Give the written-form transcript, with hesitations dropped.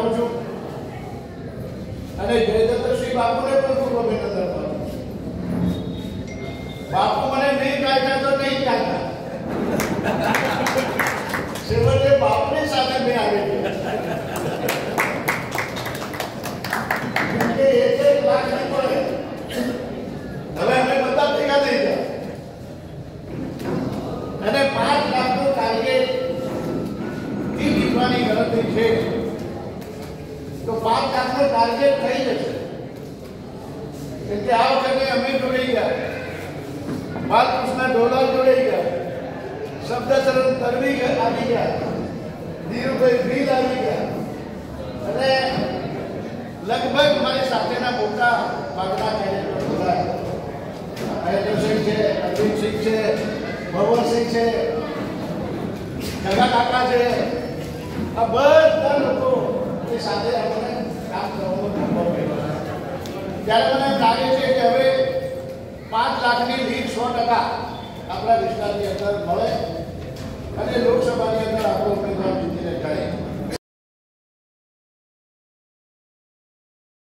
પાઠવું છું અને જયદત્તશ્રી બાપુને પણ ખૂબ અભિનંદન પાઠવું છું. બાપુ મને નહીં કાઢતા તો નહીં કાઢતા, છેવટે બાપની સાથે મેં આવી ગયો. એક લાખ નહીં પડે. હવે અમે બધા ભેગા થઈ ગયા અને 5 લાખનું ટાર્ગેટ જીતવાની ગણતરી છે. તો 5 લાખનો ટાર્ગેટ થઈ જશે. એટલે આ વખતે અમે જોડાઈ ગયા, બાલકૃષ્ણ ઢોલાલ જોડાઈ ગયા, શબ્દચરણ તરવી આવી ગયા, ધીરુભાઈ ભીલ આવી ગયા અને લગભગ મારી સાથેના મોટા ભાગના કેડેટો જોડાયા. મહેન્દ્રસિંહ છે, અરવિંદસિંહ છે, ભવરસિંહ છે, જગા કાકા છે. આ બધા લોકો એ સાથે આપણે કામ કરવાનો નંબર મળ્યો. ત્યારે મને લાગે છે કે હવે 5 લાખની લીડ 100% આપણા વિસ્તારની અંદર મળે અને લોકસભાની અંદર આપણો